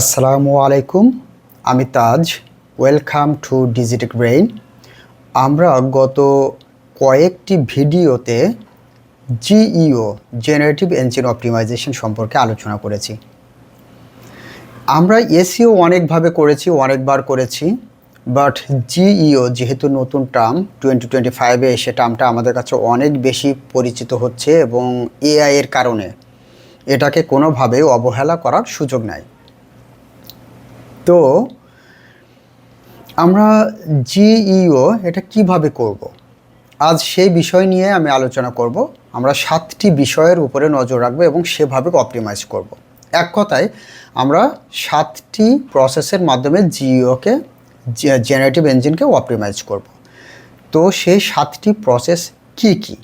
আসসালামু আলাইকুম, আমি Taj. Welcome to Digitech brain. আমরা গত কয়েকটি ভিডিওতে জিইও জেনারেটিভ ইঞ্জিন অপটিমাইজেশন সম্পর্কে আলোচনা করেছি। আমরা এসইও অনেকভাবে করেছি, অনেকবার করেছি, বাট জিইও যেহেতু নতুন টার্ম 2025-এ এসে টার্মটা আমাদের কাছে অনেক বেশি পরিচিত হচ্ছে এবং এআই এর কারণে এটাকে কোনোভাবেই অবহেলা করার সুযোগ নাই। তো আমরা জিইও এটা কিভাবে করব, আজ সেই বিষয় নিয়ে আমি আলোচনা করব। আমরা 7টি বিষয়ের উপরে নজর রাখবো এবং সেভাবে অপটিমাইজ করব। এক কথায় আমরা 7টি প্রসেসের মাধ্যমে জিইওকে জেনারেটিভ ইঞ্জিনকে অপটিমাইজ করব। তো সেই 7টি প্রসেস কি কি?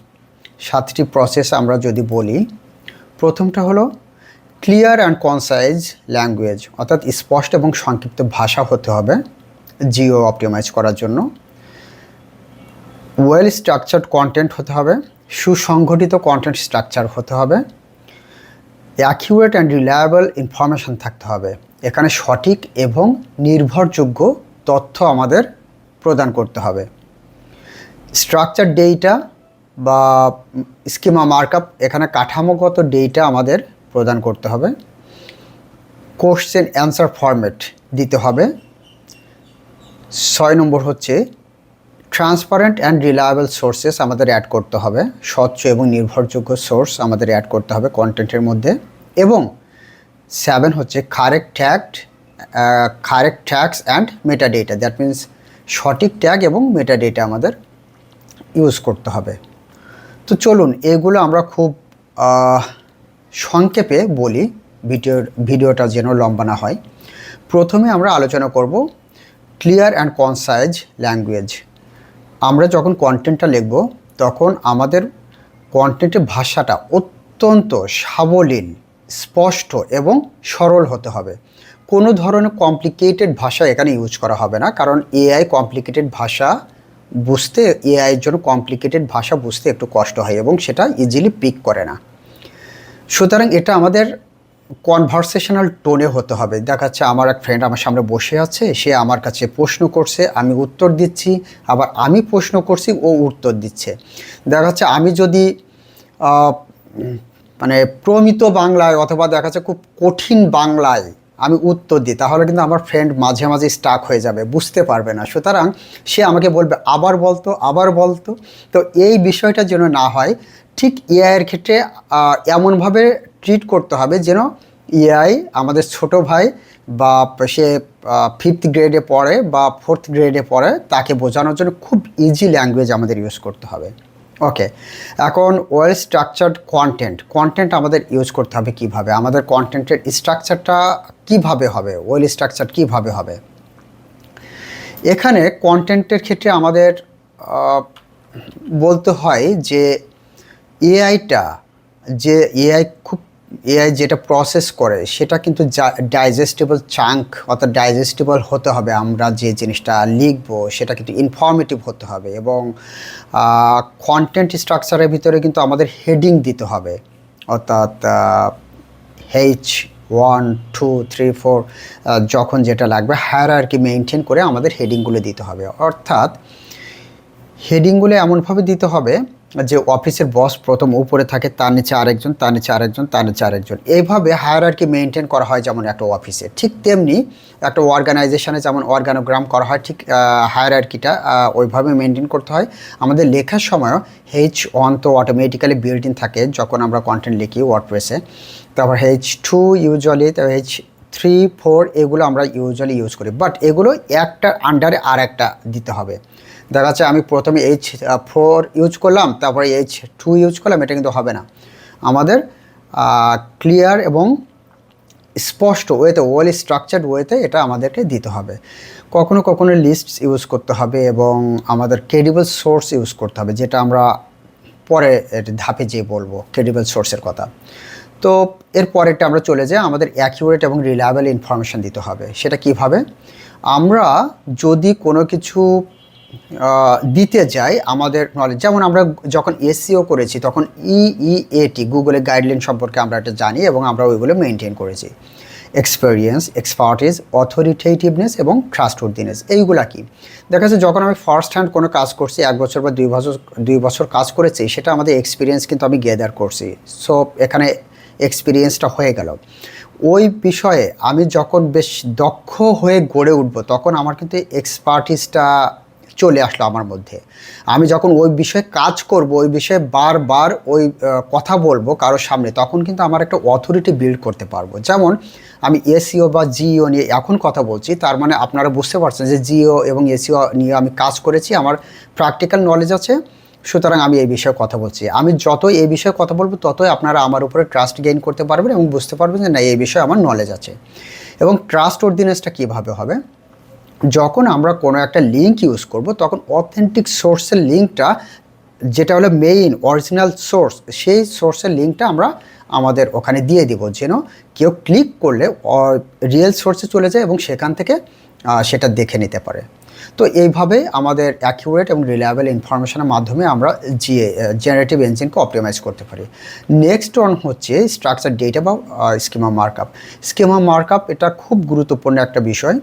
7টি প্রসেস আমরা যদি বলি, প্রথমটা হলো ক্লিয়ার অ্যান্ড কনসাইজ ল্যাঙ্গুয়েজ, অর্থাৎ স্পষ্ট এবং সংক্ষিপ্ত ভাষা হতে হবে জিও অপটিমাইজ করার জন্য। ওয়েল স্ট্রাকচার্ড কন্টেন্ট হতে হবে, সুসংগঠিত কন্টেন্ট স্ট্রাকচার হতে হবে। অ্যাকিউরেট অ্যান্ড রিলায়েবল ইনফরমেশান থাকতে হবে, এখানে সঠিক এবং নির্ভরযোগ্য তথ্য আমাদের প্রদান করতে হবে। স্ট্রাকচার ডেটা বা স্কিমা মার্কআপ, এখানে কাঠামোগত ডেটা আমাদের প্রদান করতে হবে। কোশ্চেন অ্যান্সার ফরম্যাট দিতে হবে। 6 নম্বর হচ্ছে ট্রান্সপারেন্ট অ্যান্ড রিলায়েবল সোর্সেস আমাদের অ্যাড করতে হবে, স্বচ্ছ এবং নির্ভরযোগ্য সোর্স আমাদের অ্যাড করতে হবে কন্টেন্টের মধ্যে। এবং 7 হচ্ছে correct tags and meta data, that means সঠিক ট্যাগ এবং মেটা ডেটা আমাদের ইউজ করতে হবে। তো চলুন এগুলো আমরা খুব সংক্ষেপে বলি, ভিডিওটা যেন লম্বা না হয়। প্রথমে আমরা আলোচনা করব ক্লিয়ার অ্যান্ড কনসাইজ ল্যাঙ্গুয়েজ। আমরা যখন কন্টেন্টটা লিখব তখন আমাদের কন্টেন্টের ভাষাটা অত্যন্ত সাবলীল, স্পষ্ট এবং সরল হতে হবে। কোনো ধরনের কমপ্লিকেটেড ভাষা এখানে ইউজ করা হবে না, কারণ এআই কমপ্লিকেটেড ভাষা বুঝতে, এআইয়ের জন্য কমপ্লিকেটেড ভাষা বুঝতে একটু কষ্ট হয় এবং সেটা ইজিলি পিক করে না। সুতরাং এটা আমাদের কনভারসেশনাল টোনে হতে হবে। দেখা যাচ্ছে আমার এক ফ্রেন্ড আমার সামনে বসে আছে, সে আমার কাছে প্রশ্ন করছে, আমি উত্তর দিচ্ছি, আবার আমি প্রশ্ন করছি, ও উত্তর দিচ্ছে। দেখা যাচ্ছে আমি যদি মানে প্রমিত বাংলায় অথবা দেখা যাচ্ছে খুব কঠিন বাংলায় আমি উত্তর দিই, তাহলে কিন্তু আমার ফ্রেন্ড মাঝে মাঝে স্টাক হয়ে যাবে, বুঝতে পারবে না। সুতরাং সে আমাকে বলবে আবার বলতো। তো এই বিষয়টা যেন না হয়, ঠিক এআইয়ের ক্ষেত্রে এমনভাবে ট্রিট করতে হবে যেন এআই আমাদের ছোট ভাই বা সে 5th গ্রেডে পড়ে বা 4th গ্রেডে পড়ে, তাকে বোঝানোর জন্য খুব ইজি ল্যাঙ্গুয়েজ আমাদের ইউজ করতে হবে। ওকে, এখন ওয়েল স্ট্রাকচার্ড কন্টেন্ট আমাদের ইউজ করতে হবে কিভাবে, আমাদের কন্টেন্টের স্ট্রাকচারটা কিভাবে হবে, ওয়েল স্ট্রাকচার কিভাবে হবে। এখানে কন্টেন্টের ক্ষেত্রে আমাদের বলতে হয় যে এআই যেটা প্রসেস করে সেটা কিন্তু ডাইজেস্টেবল চাঙ্ক, অর্থাৎ ডাইজেস্টেবল হতে হবে। আমরা যে জিনিসটা লিখব সেটা কিন্তু ইনফরমেটিভ হতে হবে এবং কন্টেন্ট স্ট্রাকচারের ভিতরে কিন্তু আমাদের হেডিং দিতে হবে, অর্থাৎ H1 2 3 4 যখন যেটা লাগবে হায়ারার্কি মেনটেন করে আমাদের হেডিংগুলো দিতে হবে। অর্থাৎ হেডিংগুলো এমনভাবে দিতে হবে যে অফিসের বস প্রথম উপরে থাকে, তার নিচে আরেকজন, তার নিচে আরেকজন, তার নিচে আরেকজন, এইভাবে হায়ারার্কি মেনটেন করা হয় যেমন একটা অফিসে, ঠিক তেমনি একটা অর্গানাইজেশনে যেমন অর্গানোগ্রাম করা হয়, ঠিক হায়ারার্কিটা ওইভাবে মেনটেন করতে হয়। আমাদের লেখার সময়ও H1 তো অটোমেটিক্যালি বিল্ট ইন থাকে যখন আমরা কন্টেন্ট লিখি ওয়ার্ডপ্রেসে, তারপর H2 ইউজুয়ালি, তারপর H3 4 এগুলো আমরা ইউজুয়ালি ইউজ করি, বাট এগুলো একটার আন্ডারে আর একটা দিতে হবে। দেখা যাচ্ছে আমি প্রথমে H4 ইউজ করলাম, তারপরে H2 ইউজ করলাম, এটা কিন্তু হবে না। আমাদের ক্লিয়ার এবং স্পষ্ট ওয়েতে, ওয়েল স্ট্রাকচার্ড ওয়েতে এটা আমাদেরকে দিতে হবে। কখনো কখনো লিস্টস ইউজ করতে হবে এবং আমাদের ক্রেডিবল সোর্স ইউজ করতে হবে, যেটা আমরা পরে ধাপে যেয়ে বলবো ক্রেডিবল সোর্সের কথা। তো এর পরেরটা আমরা চলে যাই, আমাদের অ্যাকিউরেট এবং রিলায়েবল ইনফরমেশান দিতে হবে। সেটা কিভাবে? আমরা যদি কোনো কিছু দিতে যাই আমাদের নলেজ, যেমন আমরা যখন এসইও করেছি তখন EEAT গুগলের গাইডলাইন সম্পর্কে আমরা এটা জানি এবং আমরা ওইগুলো মেনটেন করেছি। এক্সপেরিয়েন্স, এক্সপার্টিস, অথরিটেটিভনেস এবং ট্রাস্টওয়ার্দিনেস। এইগুলা কি? দেখা যাচ্ছে যখন আমি ফার্স্ট হ্যান্ড কোনো কাজ করছি, 1 বছর বা 2 বছর কাজ করেছি, সেটা আমাদের এক্সপিরিয়েন্স কিন্তু আমি গেদার করছি। সো এখানে এক্সপিরিয়েন্সটা হয়ে গেল। ওই বিষয়ে আমি যখন বেশ দক্ষ হয়ে গড়ে উঠবো, তখন আমার কিন্তু এক্সপার্টিসটা চলে আসলো আমার মধ্যে। আমি যখন ওই বিষয়ে কাজ করব, ওই বিষয়ে বারবার ওই কথা বলবো কারোর সামনে, তখন কিন্তু আমার একটা অথরিটি বিল্ড করতে পারবো। যেমন আমি এসইও বা জিও নিয়ে এখন কথা বলছি, তার মানে আপনারা বুঝতে পারছেন যে জিও এবং এসইও নিয়ে আমি কাজ করেছি, আমার প্র্যাকটিক্যাল নলেজ আছে, সুতরাং আমি এই বিষয়ে কথা বলছি। আমি যতই এই বিষয়ে কথা বলবো, ততই আপনারা আমার উপরে ট্রাস্ট গেইন করতে পারবেন এবং বুঝতে পারবেন যে না, এই বিষয়ে আমার নলেজ আছে। এবং ট্রাস্টওয়ার্দিনেসটা কীভাবে হবে? যখন আমরা কোনো একটা লিঙ্ক ইউজ করব, তখন অথেন্টিক সোর্সের লিঙ্কটা, যেটা হলো মেইন অরিজিনাল সোর্স, সেই সোর্সের লিঙ্কটা আমরা আমাদের ওখানে দিয়ে দিব, যেন কেউ ক্লিক করলে রিয়েল সোর্সে চলে যায় এবং সেখান থেকে সেটা দেখে নিতে পারে। তো এইভাবে আমাদের অ্যাকিউরেট এবং রিলায়েবল ইনফরমেশনের মাধ্যমে আমরা জেনারেটিভ ইঞ্জিনকে অপটিমাইজ করতে পারি। নেক্সট ওয়ান হচ্ছে স্ট্রাকচার ডেটা বা স্কিমা মার্কআপ। স্কিমা মার্কআপ এটা খুব গুরুত্বপূর্ণ একটা বিষয়,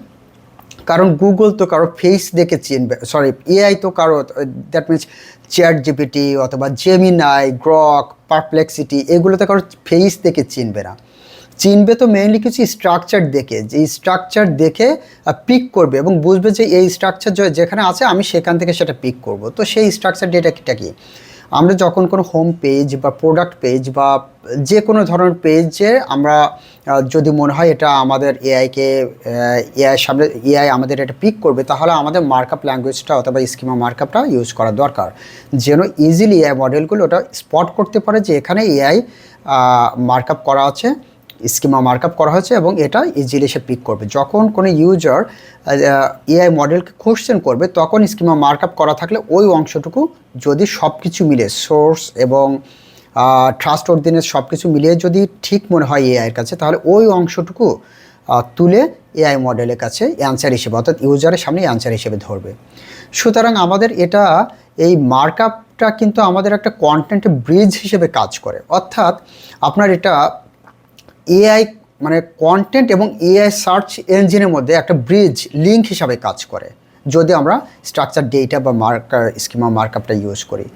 কারণ গুগল তো কারো ফেস দেখে চিনবে, সরি এআই তো কারো, দ্যাট মিনস চ্যাট জিপিটি অথবা জেমিনাই, গ্রক, পারপ্লেক্সিটি, এগুলোতে কারো ফেস দেখে চিনবে না। চিনবে তো মেইনলি কিছু স্ট্রাকচার দেখে, যে স্ট্রাকচার দেখে পিক করবে এবং বুঝবে যে এই স্ট্রাকচার যেখানে আছে আমি সেখান থেকে সেটা পিক করব। তো সেই স্ট্রাকচার ডেটাটা কি? আমরা যখন কোনো হোম পেজ বা প্রোডাক্ট পেজ বা যে কোনো ধরনের পেজে আমরা যদি মনে হয় এটা আমাদের এআই সামনে, এআই আমাদের এটা পিক করবে, তাহলে আমাদের মার্কআপ ল্যাঙ্গুয়েজটা অথবা স্কিমা মার্কআপটা ইউজ করা দরকার, যেন ইজিলি এআই মডেলগুলো ওটা স্পট করতে পারে যে এখানে এআই মার্কআপ করা আছে, স্কিমা মার্কআপ করা হয়েছে এবং এটা ইজিলি সে পিক করবে। যখন কোনো ইউজার এআই মডেলকে কোশ্চেন করবে, তখন স্কিমা মার্কআপ করা থাকলে ওই অংশটুকু যদি সব কিছু মিলে, সোর্স এবং ট্রাস্টওয়ার্দিনেস সব কিছু মিলিয়ে যদি ঠিক মনে হয় এআইয়ের কাছে, তাহলে ওই অংশটুকু তুলে এআই মডেলের কাছে অ্যান্সার হিসেবে, অর্থাৎ ইউজারের সামনে অ্যান্সার হিসেবে ধরবে। সুতরাং আমাদের এটা, এই মার্কআপটা কিন্তু আমাদের একটা কন্টেন্ট ব্রিজ হিসেবে কাজ করে, অর্থাৎ আপনার এটা এআই মানে কন্টেন্ট এবং এআই সার্চ ইঞ্জিনের মধ্যে একটা ব্রিজ লিঙ্ক হিসাবে কাজ করে যদি আমরা স্ট্রাকচার ডেটা বা স্কিমা মার্কআপটা ইউজ করি।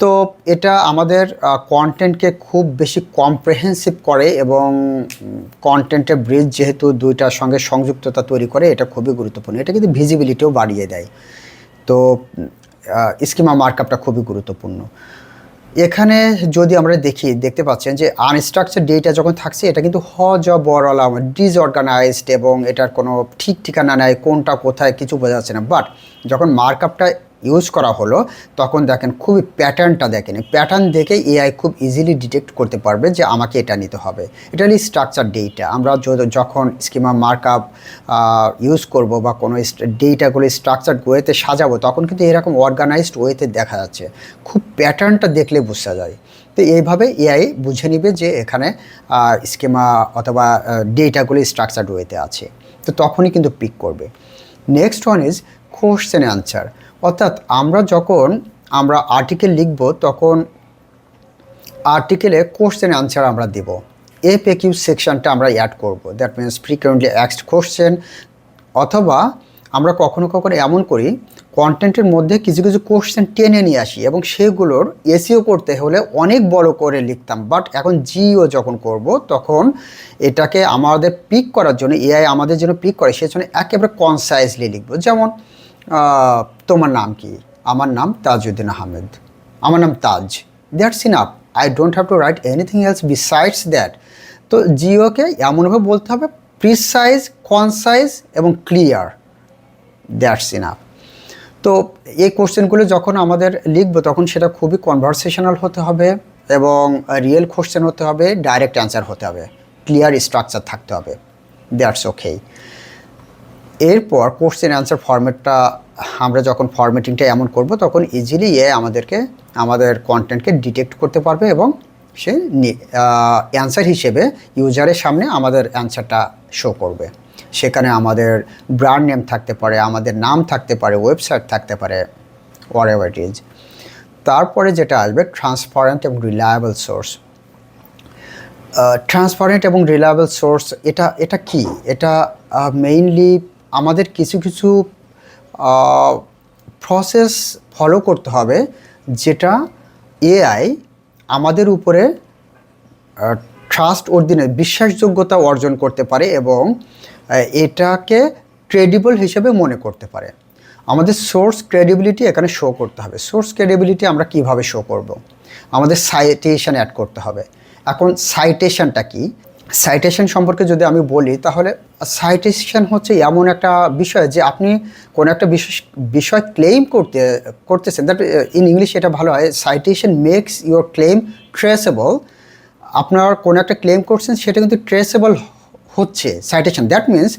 তো এটা আমাদের কন্টেন্টকে খুব বেশি কম্প্রেহেন্সিভ করে এবং কন্টেন্টের ব্রিজ যেহেতু দুইটার সঙ্গে সংযুক্ততা তৈরি করে, এটা খুবই গুরুত্বপূর্ণ। এটা কিন্তু ভিজিবিলিটিও বাড়িয়ে দেয়। তো স্কিমা মার্কআপটা খুবই গুরুত্বপূর্ণ। এখানে যদি আমরা দেখতে পাচ্ছেন যে আনস্ট্রাকচার ডেটা যখন থাকছে, এটা কিন্তু হজবরলা ডিসঅর্গানাইজড এবং এটার কোনো ঠিক ঠিকানা নেই, কোনটা কোথায় কিছু বোঝা যাচ্ছে না। বাট যখন মার্কআপটা ইউজ করা হলো, তখন দেখেন খুবই প্যাটার্নটা দেখেন, প্যাটার্ন দেখে এআই খুব ইজিলি ডিটেক্ট করতে পারবে যে আমাকে এটা নিতে হবে। এটা হলো স্ট্রাকচার ডেটা। আমরা যখন স্কিমা মার্কআপ ইউজ করব বা কোনো ডেটাগুলো স্ট্রাকচার্ড ওয়েতে সাজাবো, তখন কিন্তু এরকম অর্গানাইজড ওয়েতে দেখা যাচ্ছে, খুব প্যাটার্নটা দেখলে বোঝা যায়। তো এইভাবে এআই বুঝে নিবে যে এখানে স্কিমা অথবা ডেটাগুলো স্ট্রাকচার্ড ওয়েতে আছে, তো তখনই কিন্তু পিক করবে। Next one is question answer. অর্থাৎ আমরা আর্টিকেল লিখব, তখন আর্টিকেলে কোশ্চেন অ্যান্সার আমরা দেব, এফএকিউ সেকশনটা আমরা অ্যাড করব, দ্যাট মিনস ফ্রিকুয়েন্টলি অ্যাস্কড কোশ্চেন। অথবা আমরা কখনো কখনো এমন করি, কন্টেন্টের মধ্যে কিছু কিছু কোশ্চেন টেনে নিয়ে আসি এবং সেগুলোর এসইও করতে হলে অনেক বড় করে লিখতাম, বাট এখন জিও যখন করব, তখন এটাকে আমাদের পিক করার জন্য, এআই আমাদের জন্য পিক করে, সেজন্য একেবারে কনসাইজলি লিখব। যেমন তোমার নাম কি? আমার নাম তাজউদ্দিন আহমেদ, আমার নাম Taj, that's enough, I don't have to write anything else besides that. তো জিওকে এমনভাবে বলতে হবে, প্রিসাইজ, কনসাইজ এবং ক্লিয়ার, দ্যাটস ইনাফ। তো এই কোশ্চেনগুলো যখন আমাদের লিখবো, তখন সেটা খুবই কনভারসেশনাল হতে হবে এবং রিয়েল কোশ্চেন হতে হবে, ডাইরেক্ট অ্যান্সার হতে হবে, ক্লিয়ার স্ট্রাকচার থাকতে হবে, দ্যাটস ওকে। এরপর কোশ্চেন অ্যান্সার ফরম্যাটটা আমরা যখন ফরম্যাটিংটা এমন করব, তখন ইজিলি আমাদের কন্টেন্টকে ডিটেক্ট করতে পারবে এবং সে অ্যান্সার হিসেবে ইউজারের সামনে আমাদের অ্যান্সারটা শো করবে। সেখানে আমাদের ব্র্যান্ড নেম থাকতে পারে, আমাদের নাম থাকতে পারে, ওয়েবসাইট থাকতে পারে, হোয়াটএভার ইট ইজ। তারপরে যেটা আসবে ট্রান্সপারেন্ট এবং রিলায়েবল সোর্স। ট্রান্সপারেন্ট এবং রিলায়েবল সোর্স এটা এটা কি? এটা মেইনলি আমাদের কিছু কিছু প্রসেস ফলো করতে হবে, যেটা এআই আমাদের উপরে ট্রাস্ট অর্জনে বিশ্বাসযোগ্যতা অর্জন করতে পারে এবং এটাকে ক্রেডিবল হিসেবে মনে করতে পারে। আমাদের সোর্স ক্রেডিবিলিটি এখানে শো করতে হবে। সোর্স ক্রেডিবিলিটি আমরা কিভাবে শো করব? আমাদের সাইটেশন অ্যাড করতে হবে। এখন সাইটেশনটা কি? সাইটেশন সম্পর্কে যদি আমি বলি, তাহলে সাইটেশন হচ্ছে এমন একটা বিষয় যে আপনি কোনো একটা বিষয় ক্লেম করতেছেন, দ্যাট ইন ইংলিশ এটা ভালো হয়, citation makes your claim traceable. আপনার কোনো একটা ক্লেম করছেন, সেটা কিন্তু ট্রেসেবল হচ্ছে সাইটেশন। দ্যাট মিন্স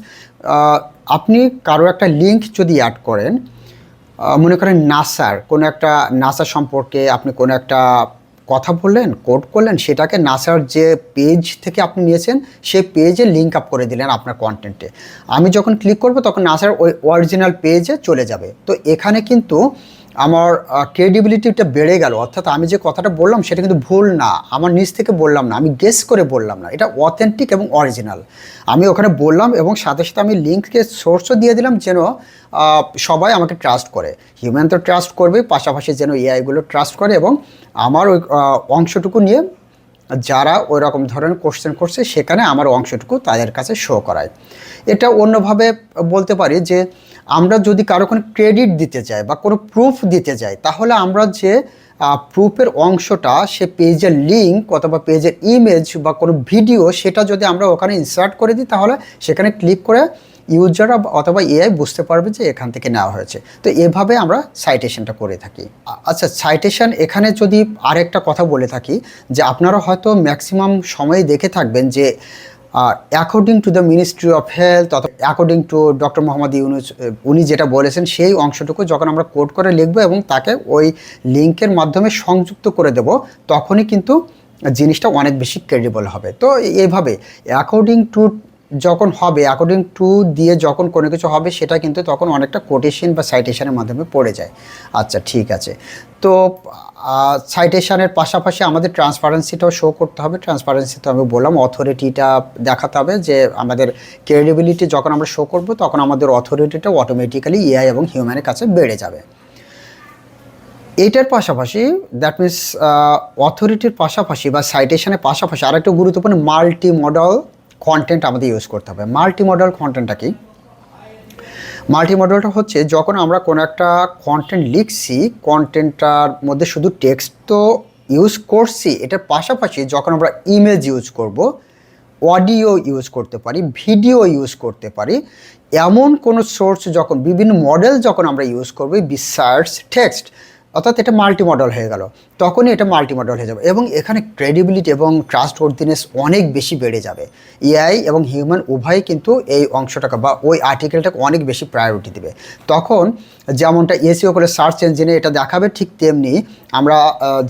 আপনি কারো একটা লিঙ্ক যদি অ্যাড করেন, মনে করেন নাসা সম্পর্কে আপনি কোনো একটা কথা বললেন, কোড করলেন, সেটাকে নাসার যে পেজ থেকে আপনি নিয়েছেন সেই পেজে লিঙ্ক আপ করে দিলেন আপনার কন্টেন্টে। আমি যখন ক্লিক করব তখন নাসার ওই অরিজিনাল পেজে চলে যাবে। তো এখানে কিন্তু আমার ক্রেডিবিলিটিটা বেড়ে গেল, অর্থাৎ আমি যে কথাটা বললাম সেটা কিন্তু ভুল না, আমার নিজ থেকে বললাম না, আমি গেস করে বললাম না, এটা অথেন্টিক এবং অরিজিনাল। আমি ওখানে বললাম এবং সাথে সাথে আমি লিঙ্ককে সোর্সও দিয়ে দিলাম, যেন সবাই আমাকে ট্রাস্ট করে। হিউম্যান তো ট্রাস্ট করবে, পাশাপাশি যেন এআইগুলো ট্রাস্ট করে এবং আমার ওই অংশটুকু নিয়ে যারা ওই রকম ধরনের কোশ্চেন করছে সেখানে আমার অংশটুকু তাদের কাছে শো করায়। এটা অন্যভাবে বলতে পারি যে আমরা যদি কারো কোনো ক্রেডিট দিতে চাই বা কোনো প্রুফ দিতে চাই, তাহলে আমরা যে প্রুফের অংশটা, সে পেজের লিঙ্ক অথবা পেজের ইমেজ বা কোনো ভিডিও, সেটা যদি আমরা ওখানে ইনসার্ট করে দিই, তাহলে সেখানে ক্লিক করে ইউজার অথবা এআই বুঝতে পারবে যে এখান থেকে নেওয়া হয়েছে। তো এভাবে আমরা সাইটেশনটা করে থাকি। আচ্ছা, সাইটেশন এখানে যদি আরেকটা কথা বলে থাকি, যে আপনারা হয়তো ম্যাক্সিমাম সময় দেখে থাকবেন যে according to the ministry of health অথবা according to doctor Mohammad Yunus, উনি যেটা বলেছেন সেই অংশটুকু যখন আমরা কোড করে লিখবো এবং তাকে ওই লিঙ্কের মাধ্যমে সংযুক্ত করে দেব, তখনই কিন্তু জিনিসটা অনেক বেশি ক্রেডিবল হবে। তো এইভাবে অ্যাকর্ডিং টু যখন হবে, অ্যাকর্ডিং টু দিয়ে যখন কোনো কিছু হবে, সেটা কিন্তু তখন অনেকটা কোটেশন বা সাইটেশনের মাধ্যমে পড়ে যায়। আচ্ছা, ঠিক আছে। তো সাইটেশনের পাশাপাশি আমাদের ট্রান্সপারেন্সিটাও শো করতে হবে। ট্রান্সপারেন্সি তো আমি বললাম, অথরিটিটা দেখাতে হবে, যে আমাদের ক্রেডিবিলিটি যখন আমরা শো করব তখন আমাদের অথরিটিটা অটোমেটিক্যালি এআই এবং হিউম্যানের কাছে বেড়ে যাবে। এইটার পাশাপাশি, দ্যাট মিনস অথরিটির পাশাপাশি বা সাইটেশনের পাশাপাশি আরেকটা গুরুত্বপূর্ণ মাল্টি মডেল কন্টেন্ট আমাদের ইউজ করতে হবে। মাল্টি মডেল কন্টেন্টটা কি? মাল্টি মডেলটা হচ্ছে যখন আমরা কোনো একটা কন্টেন্ট লিখছি, কন্টেন্টটার মধ্যে শুধু টেক্সট তো ইউজ করছি, এটার পাশাপাশি যখন আমরা ইমেজ ইউজ করব, অডিও ইউজ করতে পারি, ভিডিও ইউজ করতে পারি, এমন কোনো সোর্স যখন বিভিন্ন মডেল যখন আমরা ইউজ করবো বিসাইডস টেক্সট, অর্থাৎ এটা মাল্টি মডেল হয়ে গেল, তখনই এটা মাল্টি মডেল হয়ে যাবে এবং এখানে ক্রেডিবিলিটি এবং ট্রাস্ট ওয়ার্থিনেস অনেক বেশি বেড়ে যাবে। এআই এবং হিউম্যান উভয় কিন্তু এই অংশটাকে বা ওই আর্টিকেলটাকে অনেক বেশি প্রায়োরিটি দেবে। তখন যেমনটা এসইও করে সার্চ ইঞ্জিনে এটা দেখাবে, ঠিক তেমনি আমরা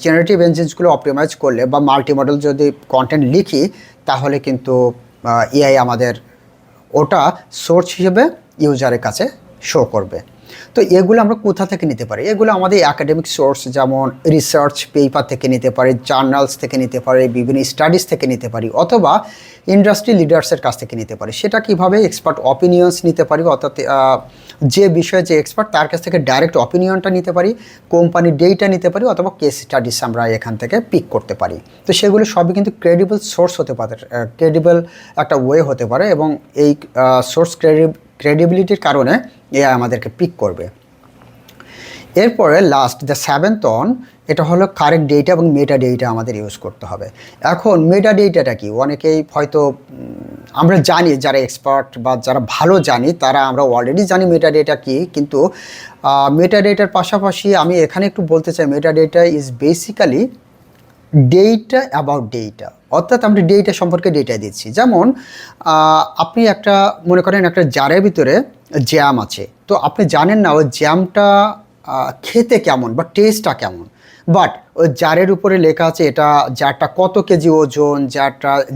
জেনারেটিভ ইঞ্জিনসগুলো অপটিমাইজ করলে বা মাল্টি মডেল যদি কন্টেন্ট লিখি, তাহলে কিন্তু এআই আমাদের ওটা সোর্স হিসেবে ইউজারের কাছে শো করবে। তো এগুলো আমরা কোথা থেকে নিতে পারি? এগুলো আমাদের একাডেমিক সোর্স, যেমন রিসার্চ পেপার থেকে নিতে পারি, জার্নালস থেকে নিতে পারি, বিভিন্ন স্টাডিজ থেকে নিতে পারি, অথবা ইন্ডাস্ট্রি লিডার্সের কাছ থেকে নিতে পারি। সেটা কিভাবে? এক্সপার্ট অপিনিয়ন্স নিতে পারি, অর্থাৎ যে বিষয়ে যে এক্সপার্ট তার কাছ থেকে ডাইরেক্ট অপিনিয়নটা নিতে পারি, কোম্পানির ডেটা নিতে পারি, অথবা কেস স্টাডিজ আমরা এখান থেকে পিক করতে পারি। তো সেগুলো সবই কিন্তু ক্রেডিবল সোর্স হতে পারে, ক্রেডিবল একটা ওয়ে হতে পারে এবং এই সোর্স ক্রেডিবিলিটির কারণে এআই আমাদেরকে পিক করবে। এরপরে লাস্ট দ্য সেভেন্থ অন, এটা হলো কারেক্ট ডেটা এবং মেটা ডেটা আমাদের ইউজ করতে হবে। এখন মেটা ডেটাটা কি? অনেকেই হয়তো আমরা জানি, যারা এক্সপার্ট বা যারা ভালো জানি তারা আমরা অলরেডি জানি মেটা ডেটা কী, কিন্তু মেটা ডেটার পাশাপাশি আমি এখানে একটু বলতে চাই, meta data is basically data about data, অর্থাৎ আমরা ডেটা সম্পর্কে ডেটা দিচ্ছি। যেমন আপনি একটা মনে করেন একটা জারের ভিতরে জ্যাম আছে, তো আপনি জানেন না ওই জ্যামটা খেতে কেমন বা টেস্টটা কেমন, বাট ওই জারের উপরে লেখা আছে এটা জারটা কত কেজি ওজন,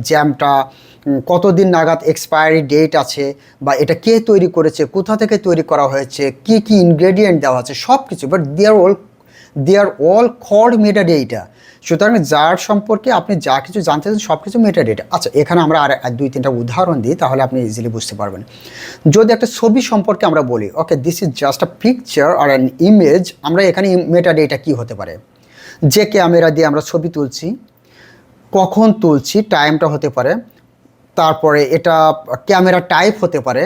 জ্যামটা কতদিন নাগাদ এক্সপায়ারি ডেট আছে, বা এটা কে তৈরি করেছে, কোথা থেকে তৈরি করা হয়েছে, কি কি ইনগ্রেডিয়েন্ট দেওয়া আছে, সব কিছু, but they are all called meta data. সুতরাং যার সম্পর্কে আপনি যা কিছু জানতে চান সব কিছু মেটা ডেটা। আচ্ছা, এখানে আমরা আর 2-3টা উদাহরণ দিই, তাহলে আপনি ইজিলি বুঝতে পারবেন। যদি একটা ছবি সম্পর্কে আমরা বলি, okay this is just a picture আর অ্যান ইমেজ, আমরা এখানে মেটা ডেটা কী হতে পারে? যে ক্যামেরা দিয়ে আমরা ছবি তুলছি, কখন তুলছি, টাইমটা হতে পারে, তারপরে এটা ক্যামেরা টাইপ হতে পারে,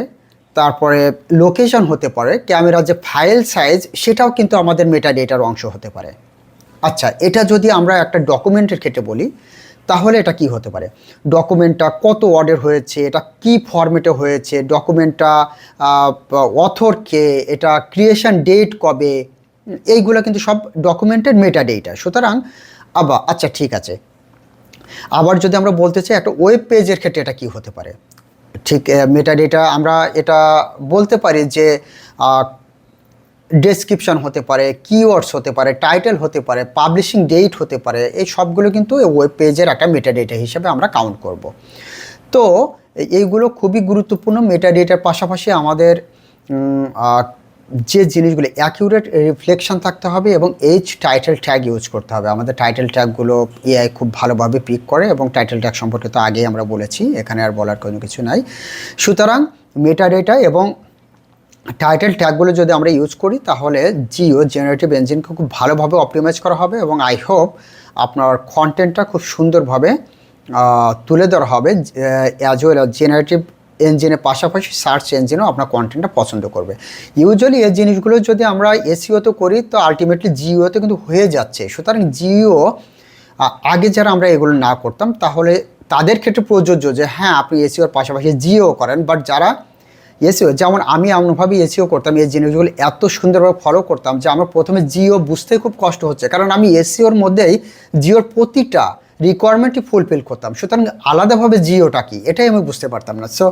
তারপরে লোকেশন হতে পারে, ক্যামেরার যে ফাইল সাইজ সেটাও কিন্তু আমাদের মেটা ডেটার অংশ হতে পারে। আচ্ছা, এটা যদি আমরা একটা ডকুমেন্টের ক্ষেত্রে বলি, তাহলে এটা কি হতে পারে? ডকুমেন্টটা কত অর্ডার হয়েছে, এটা কি ফরম্যাটে হয়েছে, ডকুমেন্টটা অথর কে, এটা ক্রিয়েশন ডেট কবে, এইগুলো কিন্তু সব ডকুমেন্টের মেটা ডেটা। সুতরাং আচ্ছা ঠিক আছে, আবার যদি আমরা বলতে চাই একটা ওয়েব পেজের ক্ষেত্রে এটা কি হতে পারে? ঠিক মেটা ডেটা আমরা এটা বলতে পারি যে ডেসক্রিপশন হতে পারে, কিওয়ার্ডস হতে পারে, টাইটেল হতে পারে, পাবলিশিং ডেট হতে পারে, এই সবগুলো কিন্তু ওয়েব পেজের একটা মেটা ডেটা হিসেবে আমরা কাউন্ট করব। তো এইগুলো খুবই গুরুত্বপূর্ণ। মেটা ডেটার পাশাপাশি আমাদের যে জিনিসগুলো অ্যাকিউরেট রিফ্লেকশন থাকতে হবে এবং টাইটেল ট্যাগ ইউজ করতে হবে। আমাদের টাইটেল ট্যাগগুলো এআই খুব ভালোভাবে পিক করে এবং টাইটেল ট্যাগ সম্পর্কে তো আগেই আমরা বলেছি, এখানে আর বলার কোনো কিছু নাই। সুতরাং মেটা ডেটা এবং টাইটেল ট্যাগগুলো যদি আমরা ইউজ করি তাহলে জিও জেনারেটিভ ইঞ্জিনকে খুব ভালোভাবে অপটিমাইজ করা হবে এবং আই হোপ আপনার কন্টেন্টটা খুব সুন্দরভাবে তুলে ধরা হবে, অ্যাজ ওয়েল অ্যাজ জেনারেটিভ ইঞ্জিনের পাশাপাশি সার্চ ইঞ্জিনও আপনার কন্টেন্টটা পছন্দ করবে। ইউজুয়ালি এই জিনিসগুলো যদি আমরা এসইওতে করি তো আলটিমেটলি জিওতে কিন্তু হয়ে যাচ্ছে। সুতরাং জিও আগে যারা আমরা এগুলো না করতাম তাহলে তাদের ক্ষেত্রে প্রযোজ্য যে হ্যাঁ আপনি এসইওর পাশাপাশি জিও করেন, বাট যারা এসইও, যেমন আমি এমনভাবে এসইও করতাম, এই জিনিসগুলো এত সুন্দরভাবে ফলো করতাম যে আমার প্রথমে জিও বুঝতে খুব কষ্ট হচ্ছে, কারণ আমি এসইওর মধ্যেই জিওর প্রতিটা রিকোয়ারমেন্টই ফুলফিল করতাম। সুতরাং আলাদাভাবে জিওটা কি এটাই আমি বুঝতে পারতাম না। সো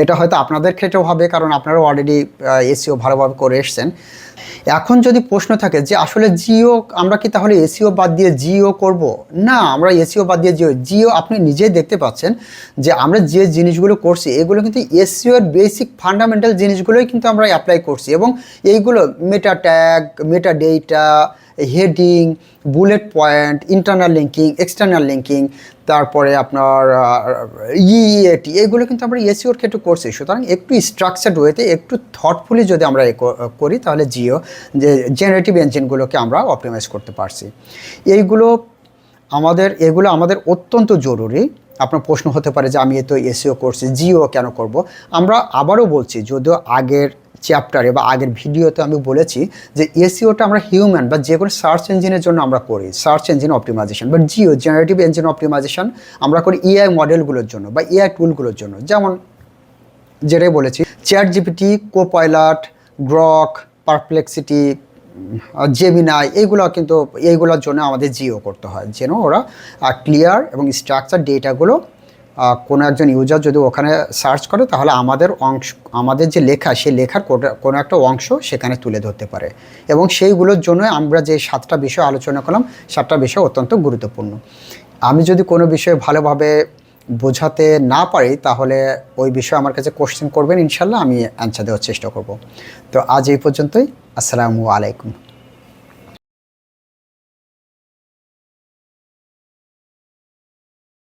এটা হয়তো আপনাদের ক্ষেত্রেও হবে, কারণ আপনারাও অলরেডি এসইও ভালোভাবে করে এসছেন। এখন যদি প্রশ্ন থাকে যে আসলে জিও আমরা কি তাহলে এসইও বাদ দিয়ে জিও করব? না, আমরা এসইও বাদ দিয়ে জিও আপনি নিজেই দেখতে পাচ্ছেন যে আমরা যে জিনিসগুলো করছি এগুলো কিন্তু এসইওর বেসিক ফান্ডামেন্টাল জিনিসগুলোই কিন্তু আমরা অ্যাপ্লাই করছি এবং এইগুলো মেটা tag, meta data, heading, bullet point, internal linking, external linking, তারপরে আপনার ইএটি, এগুলো কিন্তু আমরা এসইওর ক্ষেত্রে করছি। সুতরাং একটু স্ট্রাকচার্ড ওয়েতে একটু থটফুলি যদি আমরা করি তাহলে জিও যে জেনারেটিভ ইঞ্জিনগুলোকে আমরা অপটিমাইজ করতে পারছি। এগুলো আমাদের অত্যন্ত জরুরি। আপনার প্রশ্ন হতে পারে যে আমি তো এসইও করছি, জিও কেন করব? আমরা আবারও বলছি, যদিও আগের চ্যাপ্টারে বা আগের ভিডিওতে আমি বলেছি যে এসইওটা আমরা হিউম্যান বা যে কোনো সার্চ ইঞ্জিনের জন্য আমরা করি, search engine optimisation, but GEO generative engine optimisation আমরা করি এআই মডেলগুলোর জন্য বা এআই টুলগুলোর জন্য। যেমন যেটাই বলেছি, chat GPT, copilot, Grok, Perplexity, Gemini, এইগুলোর জন্য আমাদের জিও করতে হয়, যেন ওরা ক্লিয়ার এবং স্ট্রাকচার ডেটাগুলো কোনো একজন ইউজার যদি ওখানে সার্চ করে তাহলে আমাদের যে লেখা সেই লেখার কোনো একটা অংশ সেখানে তুলে ধরতে পারে। এবং সেইগুলোর জন্য আমরা যে 7টা বিষয় আলোচনা করলাম, 7টা বিষয় অত্যন্ত গুরুত্বপূর্ণ। আমি যদি কোনো বিষয়ে ভালোভাবে বোঝাতে না পারি তাহলে ওই বিষয়ে আমার কাছে কোশ্চেন করবেন, ইনশাল্লাহ আমি অ্যান্সার দেওয়ার চেষ্টা করব। তো আজ এই পর্যন্তই। আসসালামু আলাইকুম।